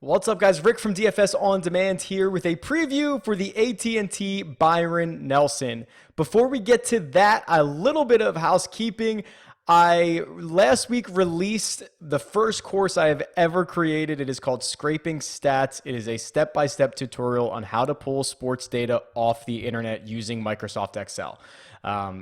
What's up, guys? Rick from DFS On Demand here with a preview for the AT&T Byron Nelson. Before we get to that, a little bit of housekeeping. I last week released the first course I have ever created. It is called Scraping Stats. It is a step-by-step tutorial on how to pull sports data off the internet using Microsoft Excel.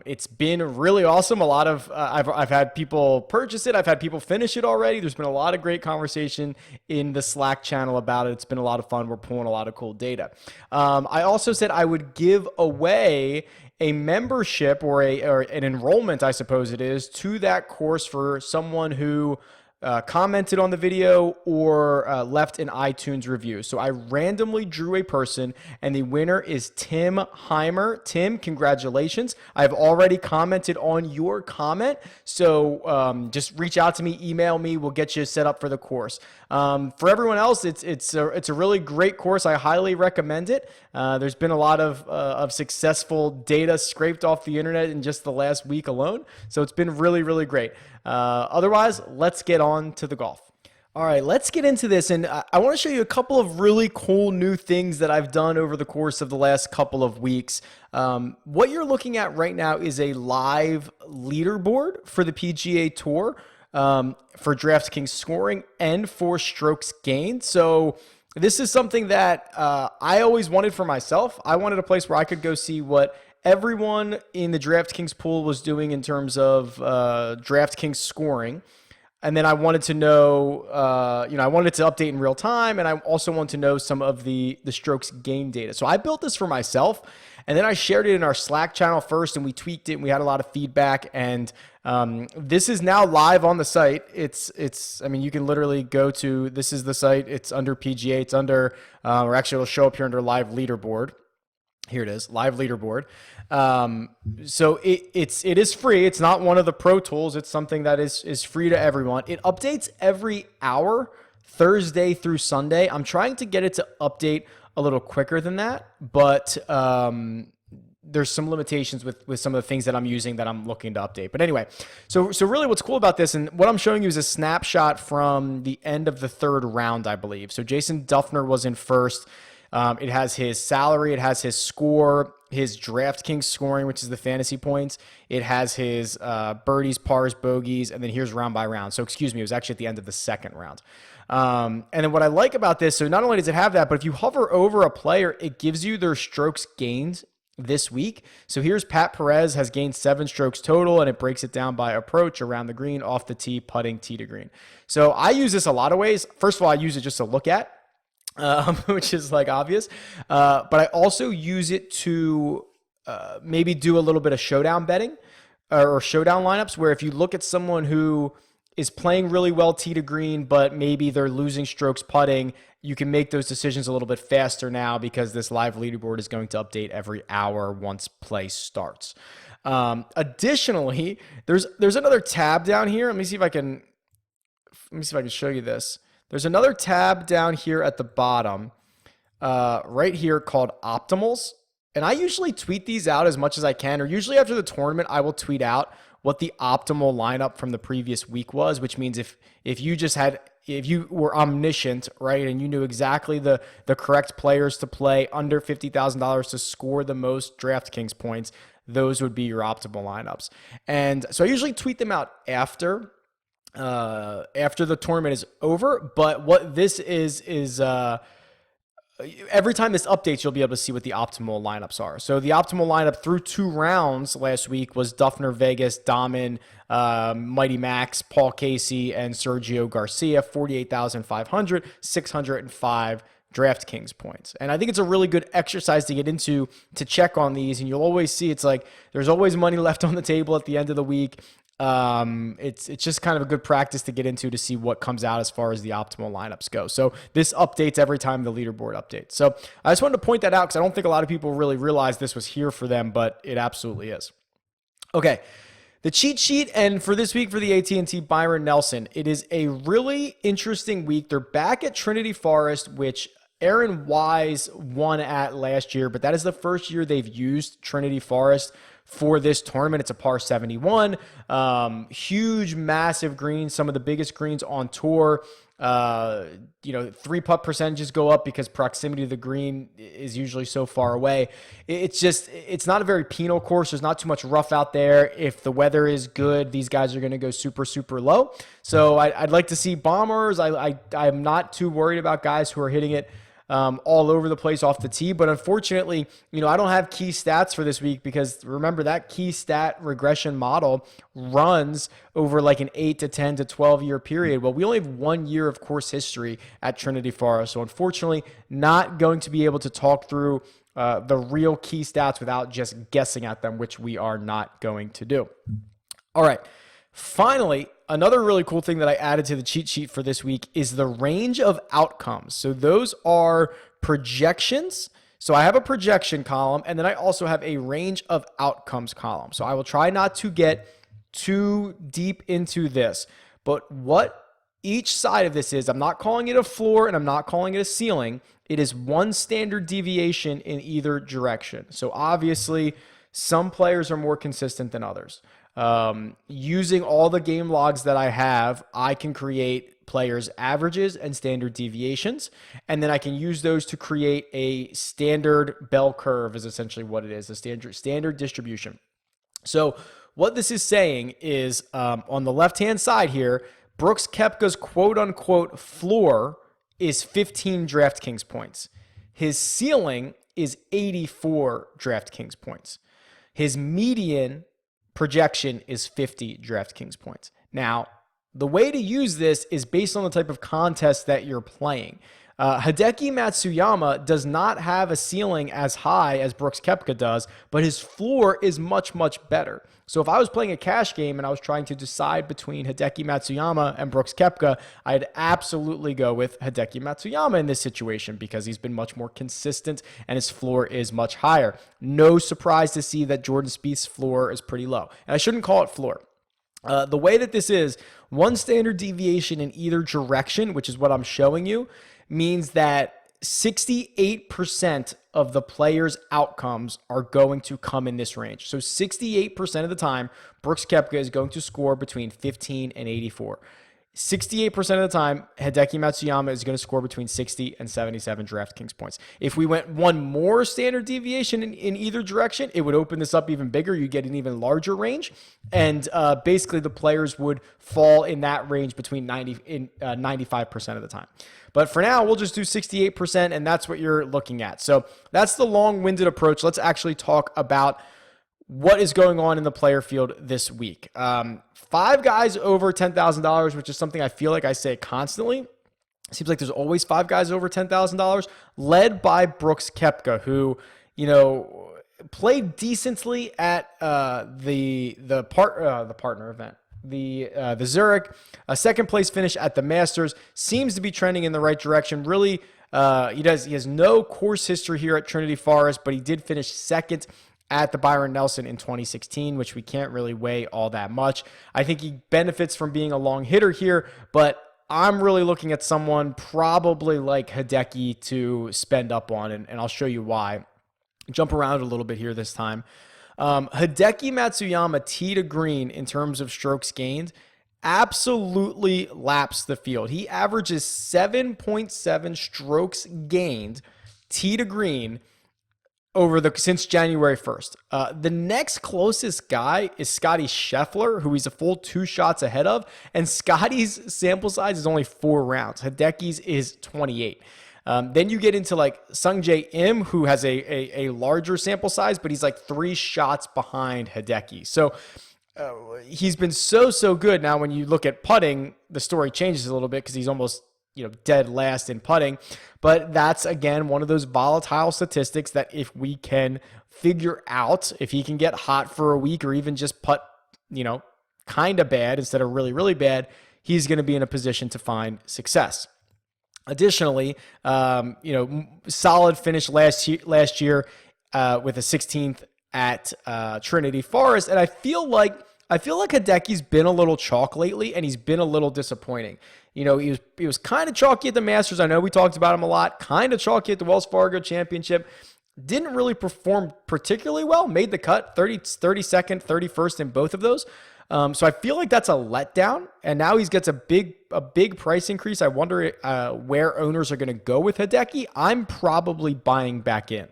It's been really awesome. A lot of I've had people purchase it. I've had people finish it already. There's been a lot of great conversation in the Slack channel about it. It's been a lot of fun. We're pulling a lot of cool data. I also said I would give away a membership or an enrollment, I suppose it is, to that course for someone who commented on the video or left an iTunes review. So I randomly drew a person, and the winner is Tim Heimer. Tim, congratulations. I've already commented on your comment, so just reach out to me, email me. We'll get you set up for the course. For everyone else, it's a really great course. I highly recommend it. There's been a lot of successful data scraped off the internet in just the last week alone, so it's been really, really great. Otherwise, let's get on to the golf. All right, let's get into this. And I want to show you a couple of really cool new things that I've done over the course of the last couple of weeks. What you're looking at right now is a live leaderboard for the PGA Tour, for DraftKings scoring and for strokes gained. So this is something that I always wanted for myself. I wanted a place where I could go see what everyone in the DraftKings pool was doing in terms of DraftKings scoring. And then I wanted to know, I wanted it to update in real time. And I also want to know some of the strokes gain data. So I built this for myself. And then I shared it in our Slack channel first, and we tweaked it, and we had a lot of feedback. And this is now live on the site. I mean, you can literally go to, this is the site. It's under PGA. It's under, or actually it'll show up here under live leaderboard. Here it is, live leaderboard. So it is free. It's not one of the pro tools. It's something that is free to everyone. It updates every hour, Thursday through Sunday. I'm trying to get it to update a little quicker than that, but there's some limitations with some of the things that I'm using that I'm looking to update. But anyway, so really what's cool about this, and what I'm showing you is a snapshot from the end of the third round, I believe. So Jason Duffner was in first. It has his salary, it has his score, his DraftKings scoring, which is the fantasy points. It has his birdies, pars, bogeys, and then here's round by round. So excuse me, it was actually at the end of the second round. And then what I like about this, so not only does it have that, but if you hover over a player, it gives you their strokes gained this week. So here's Pat Perez has gained 7 strokes total, and it breaks it down by approach, around the green, off the tee, putting, tee to green. So I use this a lot of ways. First of all, I use it just to look at. Which is like obvious, but I also use it to maybe do a little bit of showdown betting or showdown lineups, where if you look at someone who is playing really well tee to green, but maybe they're losing strokes putting, you can make those decisions a little bit faster now because this live leaderboard is going to update every hour once play starts. Additionally, there's another tab down here. Let me see if I can show you this. There's another tab down here at the bottom, right here, called Optimals. And I usually tweet these out as much as I can, or usually after the tournament, I will tweet out what the optimal lineup from the previous week was, which means if you were omniscient, right, and you knew exactly the correct players to play under $50,000 to score the most DraftKings points, those would be your optimal lineups. And so I usually tweet them out after the tournament is over. But what this is every time this updates, you'll be able to see what the optimal lineups are. So the optimal lineup through 2 rounds last week was Duffner, Vegas, Dahmen, Mighty Max, Paul Casey, and Sergio Garcia, 48,500, 605 DraftKings points. And I think it's a really good exercise to get into to check on these. And you'll always see it's like there's always money left on the table at the end of the week. It's just kind of a good practice to get into to see what comes out as far as the optimal lineups go. So this updates every time the leaderboard updates. So I just wanted to point that out because I don't think a lot of people really realize this was here for them, but it absolutely is. Okay. The cheat sheet, and for this week for the AT&T Byron Nelson, it is a really interesting week. They're back at Trinity Forest, which Aaron Wise won at last year, but that is the first year they've used Trinity Forest for this tournament. It's a par 71, huge, massive greens, some of the biggest greens on tour. 3-putt percentages go up because proximity to the green is usually so far away. It's not a very penal course. There's not too much rough out there. If the weather is good, these guys are going to go super, super low. So I'd like to see bombers. I'm not too worried about guys who are hitting it all over the place off the tee. But unfortunately, I don't have key stats for this week because remember that key stat regression model runs over like an 8 to 10 to 12 year period. Well, we only have 1 year of course history at Trinity Forest. So unfortunately, not going to be able to talk through the real key stats without just guessing at them, which we are not going to do. All right. Finally, another really cool thing that I added to the cheat sheet for this week is the range of outcomes. So those are projections. So I have a projection column, and then I also have a range of outcomes column. So I will try not to get too deep into this, but what each side of this is, I'm not calling it a floor and I'm not calling it a ceiling. It is one standard deviation in either direction. So obviously, some players are more consistent than others. Using all the game logs that I have, I can create players' averages and standard deviations, and then I can use those to create a standard bell curve is essentially what it is, a standard distribution. So what this is saying is on the left-hand side here, Brooks Koepka's quote-unquote floor is 15 DraftKings points. His ceiling is 84 DraftKings points. His median projection is 50 DraftKings points. Now, the way to use this is based on the type of contest that you're playing. Hideki Matsuyama does not have a ceiling as high as Brooks Koepka does, but his floor is much, much better. So if I was playing a cash game and I was trying to decide between Hideki Matsuyama and Brooks Koepka, I'd absolutely go with Hideki Matsuyama in this situation because he's been much more consistent and his floor is much higher. No surprise to see that Jordan Spieth's floor is pretty low. And I shouldn't call it floor. The way that this is, one standard deviation in either direction, which is what I'm showing you, means that 68% of the players' outcomes are going to come in this range. So 68% of the time, Brooks Koepka is going to score between 15 and 84. 68% of the time, Hideki Matsuyama is going to score between 60 and 77 DraftKings points. If we went one more standard deviation in either direction, it would open this up even bigger. You get an even larger range. And basically, the players would fall in that range between 95% of the time. But for now, we'll just do 68%, and that's what you're looking at. So that's the long-winded approach. Let's actually talk about what is going on in the player field this week. 5 guys over $10,000, which is something I feel like I say constantly. Seems like there's always 5 guys over $10,000, led by Brooks Koepka, who, played decently at the partner event. The Zurich, a second place finish at the Masters, seems to be trending in the right direction. Really, he has no course history here at Trinity Forest, but he did finish second at the Byron Nelson in 2016, which we can't really weigh all that much. I think he benefits from being a long hitter here, but I'm really looking at someone probably like Hideki to spend up on, and I'll show you why. Jump around a little bit here this time. Hideki Matsuyama, tee to green in terms of strokes gained, absolutely laps the field. He averages 7.7 strokes gained, tee to green, since January 1st. The next closest guy is Scotty Scheffler, who he's a full 2 shots ahead of, and Scotty's sample size is only 4 rounds. Hideki's is 28. Then you get into like Sungjae Im, who has a larger sample size, but he's like 3 shots behind Hideki. So he's been so good. Now, when you look at putting, the story changes a little bit because he's almost dead last in putting. But that's, again, one of those volatile statistics that if we can figure out, if he can get hot for a week or even just putt, kind of bad instead of really, really bad, he's going to be in a position to find success. Additionally, solid finish last year with a 16th at Trinity Forest. And I feel like Hideki's been a little chalk lately, and he's been a little disappointing. He was kind of chalky at the Masters. I know we talked about him a lot. Kind of chalky at the Wells Fargo Championship. didn't really perform particularly well, made the cut 32nd, 31st in both of those. So I feel like that's a letdown, and now he gets a big price increase. I wonder where owners are going to go with Hideki. I'm probably buying back in.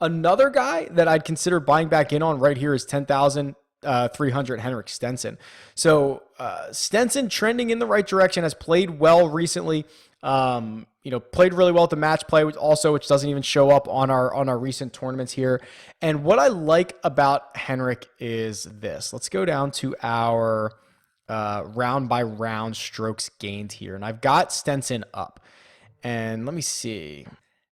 Another guy that I'd consider buying back in on right here is 10,300 Henrik Stenson. So Stenson trending in the right direction, has played well recently. Played really well at the match play, which doesn't even show up on our recent tournaments here. And what I like about Henrik is this. Let's go down to our round by round strokes gained here. And I've got Stenson up. And let me see.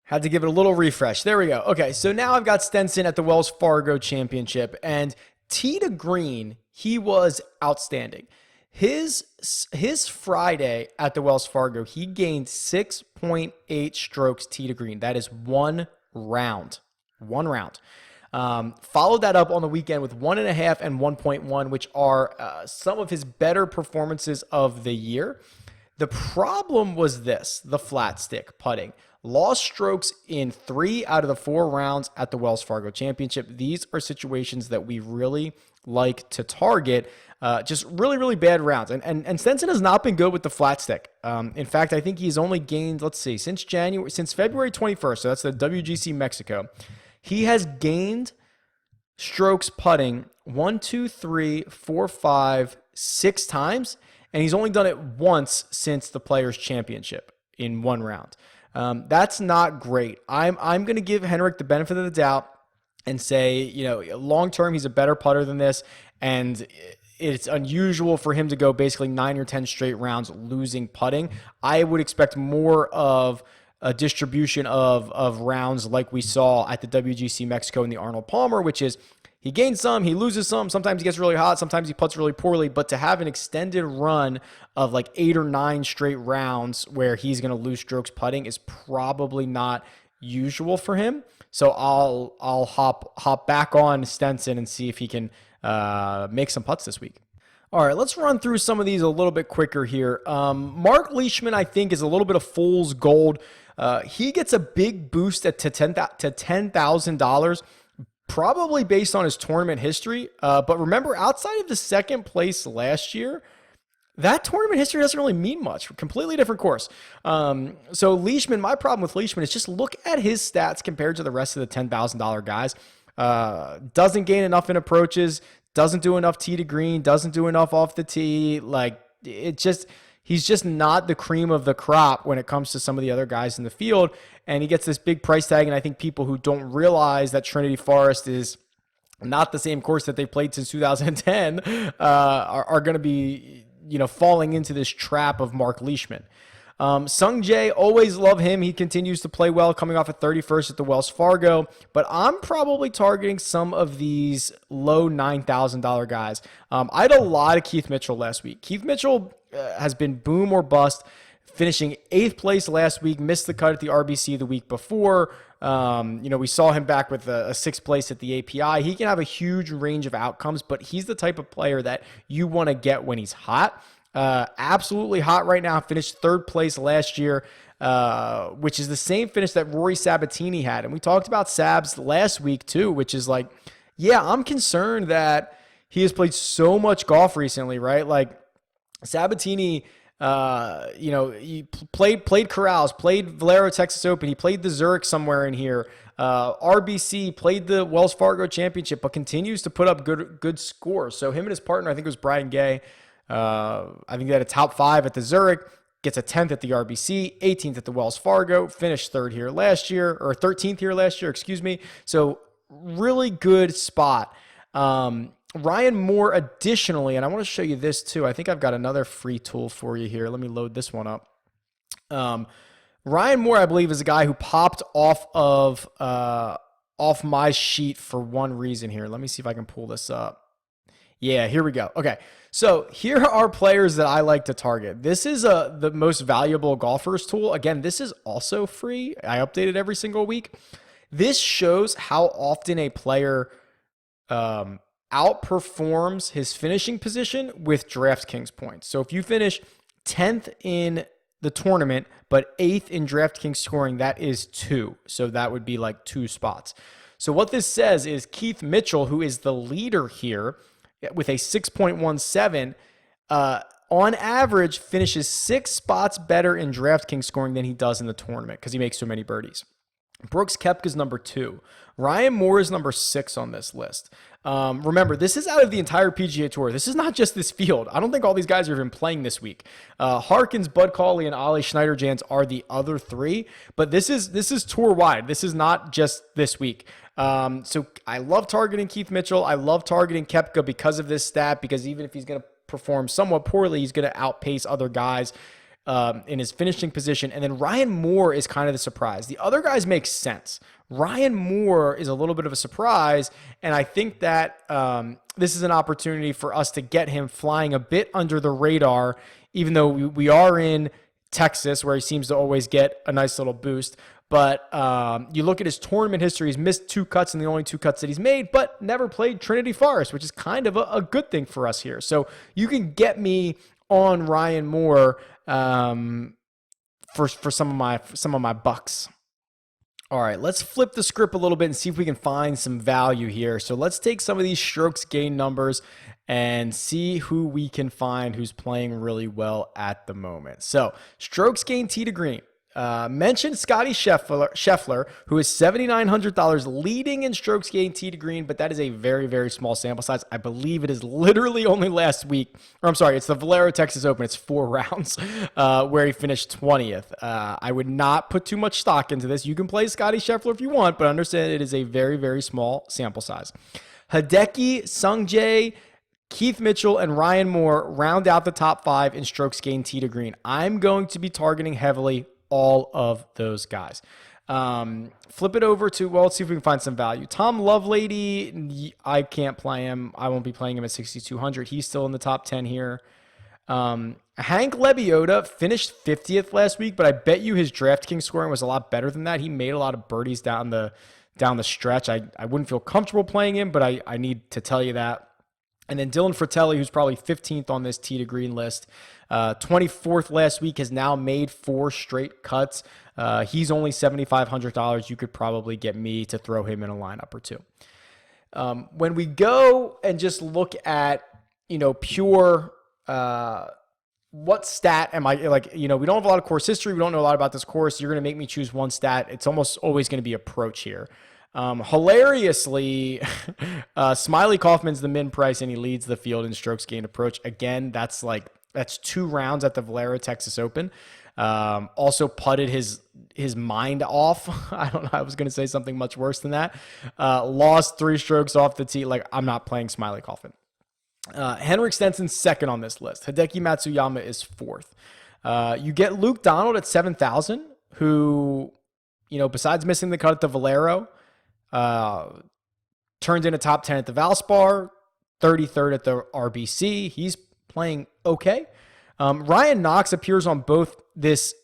Had to give it a little refresh. There we go. Okay, so now I've got Stenson at the Wells Fargo Championship. And tee to green, he was outstanding. His Friday at the Wells Fargo, he gained 6.8 strokes tee to green. That is one round. Followed that up on the weekend with 1.5 and 1.1, which are some of his better performances of the year. The problem was this, the flat stick putting. Lost strokes in 3 out of the 4 rounds at the Wells Fargo Championship. These are situations that we really like to target. Just really, really bad rounds. And Stenson has not been good with the flat stick. In fact, I think he's only gained, since February 21st, so that's the WGC Mexico, he has gained strokes putting 1, 2, 3, 4, 5, 6 times, and he's only done it once since the Players' Championship in 1 round. That's not great. I'm going to give Henrik the benefit of the doubt and say, long term, he's a better putter than this, and it's unusual for him to go basically 9 or 10 straight rounds losing putting. I would expect more of a distribution of rounds like we saw at the WGC Mexico in the Arnold Palmer, which is he gains some, he loses some, sometimes he gets really hot, sometimes he putts really poorly, but to have an extended run of like 8 or 9 straight rounds where he's going to lose strokes putting is probably not usual for him. So I'll hop back on Stenson and see if he can make some putts this week. All right, let's run through some of these a little bit quicker here. Mark Leishman, I think, is a little bit of fool's gold. He gets a big boost to $10,000, probably based on his tournament history. But remember, outside of the second place last year, that tournament history doesn't really mean much. Completely different course. So Leishman, my problem with Leishman is just look at his stats compared to the rest of the $10,000 guys. Doesn't gain enough in approaches, doesn't do enough tee to green, doesn't do enough off the tee. He's just not the cream of the crop when it comes to some of the other guys in the field. And he gets this big price tag. And I think people who don't realize that Trinity Forest is not the same course that they played since 2010 are going to be, falling into this trap of Mark Leishman. Sung Jae, always love him. He continues to play well, coming off at 31st at the Wells Fargo. But I'm probably targeting some of these low $9,000 guys. I had a lot of Keith Mitchell last week. Keith Mitchell has been boom or bust, finishing 8th place last week, missed the cut at the RBC the week before. We saw him back with a 6th place at the API. He can have a huge range of outcomes, but he's the type of player that you want to get when he's hot. Absolutely hot right now. Finished 3rd place last year, which is the same finish that Rory Sabatini had. And we talked about Sabs last week too, which is like, yeah, I'm concerned that he has played so much golf recently, right? Like Sabatini, he played Corrales, played Valero Texas Open. He played the Zurich somewhere in here. RBC, played the Wells Fargo Championship, but continues to put up good scores. So him and his partner, I think it was Brian Gay, I think they had a top 5 at the Zurich, gets a 10th at the RBC, 18th at the Wells Fargo, finished 13th here last year, excuse me. So really good spot. Ryan Moore additionally, and I want to show you this too. I think I've got another free tool for you here. Let me load this one up. Ryan Moore, I believe, is a guy who popped off my sheet for one reason here. Let me see if I can pull this up. Yeah, here we go. Okay, so here are players that I like to target. This is the most valuable golfers tool. Again, this is also free. I update it every single week. This shows how often a player outperforms his finishing position with DraftKings points. So if you finish 10th in the tournament, but 8th in DraftKings scoring. That is 2. So that would be like 2 spots. So what this says is Keith Mitchell, who is the leader here with a 6.17, on average finishes 6 spots better in DraftKings scoring than he does in the tournament because he makes so many birdies. Brooks Koepka's number 2. Ryan Moore is number 6 on this list. Remember, this is out of the entire PGA Tour. This is not just this field. I don't think all these guys are even playing this week. Harkins, Bud Cauley, and Ollie Schneider-Jans are the other 3, but this is tour-wide. This is not just this week. So I love targeting Keith Mitchell. I love targeting Koepka because of this stat, because even if he's going to perform somewhat poorly, he's going to outpace other guys in his finishing position. And then Ryan Moore is kind of the surprise. The other guys make sense. Ryan Moore is a little bit of a surprise, and I think that this is an opportunity for us to get him flying a bit under the radar, even though we are in Texas, where he seems to always get a nice little boost. But you look at his tournament history, he's missed 2 cuts in the only 2 cuts that he's made, but never played Trinity Forest, which is kind of a good thing for us here. So you can get me on Ryan Moore for some of my bucks. All right, let's flip the script a little bit and see if we can find some value here. So let's take some of these strokes gain numbers and see who we can find who's playing really well at the moment. So strokes gain tee to green. Mentioned Scotty Scheffler, who is $7,900 leading in strokes gained tee to green, but that is a very, very small sample size. I believe it is literally only last week, or I'm sorry, it's the Valero Texas Open. It's 4 rounds where he finished 20th. I would not put too much stock into this. You can play Scotty Scheffler if you want, but understand it is a very, very small sample size. Hideki, Sungjae, Keith Mitchell, and Ryan Moore round out the top 5 in strokes gained tee to green. I'm going to be targeting heavily all of those guys. Flip it over to, well, let's see if we can find some value. Tom Lovelady, I can't play him. I won't be playing him at 6,200. He's still in the top 10 here. Hank Lebioda finished 50th last week, but I bet you his DraftKings scoring was a lot better than that. He made a lot of birdies down the stretch. I wouldn't feel comfortable playing him, but I need to tell you that. And then Dylan Fratelli, who's probably 15th on this tee to green list, 24th last week, has now made 4 straight cuts. He's only $7,500. You could probably get me to throw him in a lineup or 2. When we go and just look at, pure, what stat am I like? We don't have a lot of course history. We don't know a lot about this course. You're going to make me choose one stat. It's almost always going to be approach here. Hilariously, Smiley Kaufman's the min price and he leads the field in strokes gained approach. Again, that's 2 rounds at the Valero Texas Open. Also putted his mind off. I don't know. I was going to say something much worse than that. Lost 3 strokes off the tee. I'm not playing Smiley Kaufman. Henrik Stenson's 2nd on this list. Hideki Matsuyama is 4th. You get Luke Donald at 7,000, who, besides missing the cut at the Valero, turned in a top 10 at the Valspar, 33rd at the RBC. He's playing okay. Ryan Knox appears on both this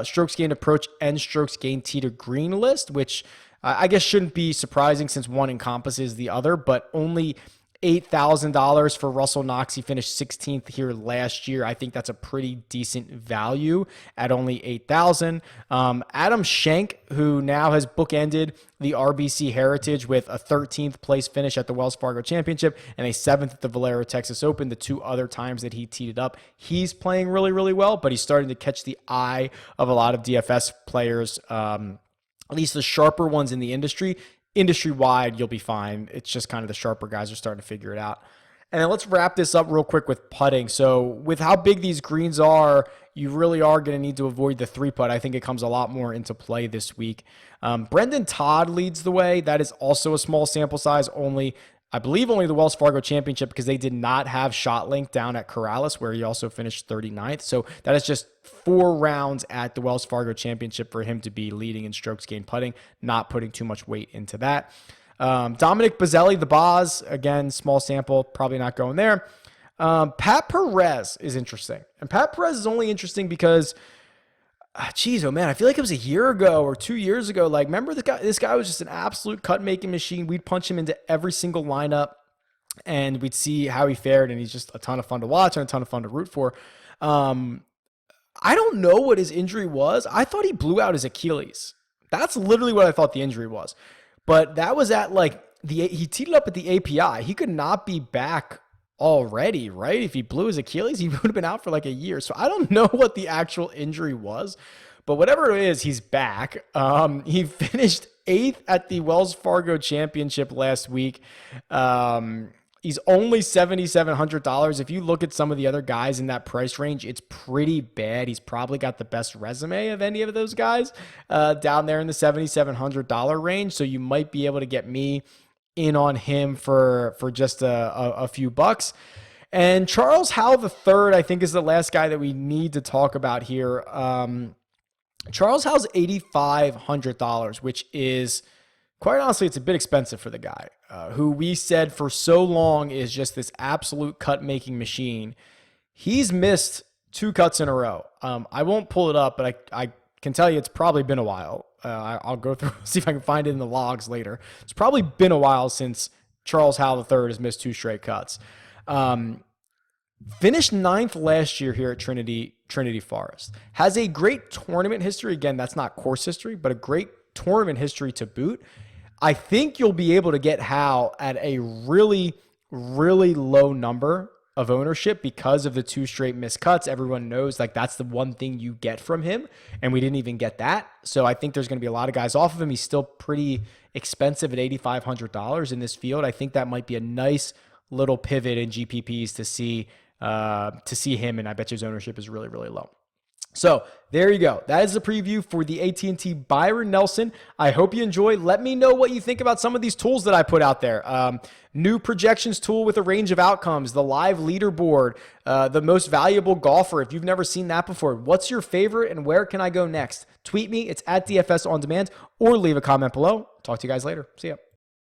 strokes gained approach and strokes gained tee to green list, which I guess shouldn't be surprising since one encompasses the other, but only $8,000 for Russell Knox. He finished 16th here last year. I think that's a pretty decent value at only $8,000. Adam Schenk, who now has bookended the RBC Heritage with a 13th place finish at the Wells Fargo Championship and a 7th at the Valero Texas Open, the 2 other times that he teed it up. He's playing really, really well, but he's starting to catch the eye of a lot of DFS players, at least the sharper ones in the industry. Industry-wide, you'll be fine. It's just kind of the sharper guys are starting to figure it out. And then let's wrap this up real quick with putting. So with how big these greens are, you really are going to need to avoid the 3-putt. I think it comes a lot more into play this week. Brendan Todd leads the way. That is also a small sample size, I believe only the Wells Fargo Championship, because they did not have ShotLink down at Corrales, where he also finished 39th. So that is just 4 rounds at the Wells Fargo Championship for him to be leading in strokes gained putting, not putting too much weight into that. Dominic Bazzelli, the Boz, again, small sample, probably not going there. Pat Perez is interesting. And Pat Perez is only interesting because, I feel like it was a year ago or 2 years ago. Remember this guy was just an absolute cut-making machine. We'd punch him into every single lineup, and we'd see how he fared, and he's just a ton of fun to watch and a ton of fun to root for. I don't know what his injury was. I thought he blew out his Achilles. That's literally what I thought the injury was. But that was at like he teed it up at the API. He could not be back already, right? If he blew his Achilles, he would have been out for like a year. So I don't know what the actual injury was, but whatever it is, he's back. He finished 8th at the Wells Fargo Championship last week. He's only $7,700. If you look at some of the other guys in that price range, it's pretty bad. He's probably got the best resume of any of those guys down there in the $7,700 range. So you might be able to get me in on him for just a few bucks. And Charles Howell III, I think, is the last guy that we need to talk about here. Charles Howell's $8,500, which is, quite honestly, it's a bit expensive for the guy, who we said for so long is just this absolute cut-making machine. He's missed 2 cuts in a row. I won't pull it up, but I can tell you it's probably been a while. I'll go through, see if I can find it in the logs later. It's probably been a while since Charles Howell III has missed 2 straight cuts. Finished 9th last year here at Trinity Forest. Has a great tournament history. Again, that's not course history, but a great tournament history to boot. I think you'll be able to get Howell at a really, really low number of ownership because of the 2 straight missed cuts. Everyone knows like that's the one thing you get from him, and we didn't even get that. So I think there's going to be a lot of guys off of him. He's still pretty expensive at $8,500 in this field. I think that might be a nice little pivot in GPPs to see him, and I bet his ownership is really, really low. So there you go. That is the preview for the AT&T Byron Nelson. I hope you enjoy. Let me know what you think about some of these tools that I put out there. New projections tool with a range of outcomes, the live leaderboard, the most valuable golfer. If you've never seen that before, what's your favorite and where can I go next? Tweet me. It's at DFS On Demand, or leave a comment below. Talk to you guys later. See ya.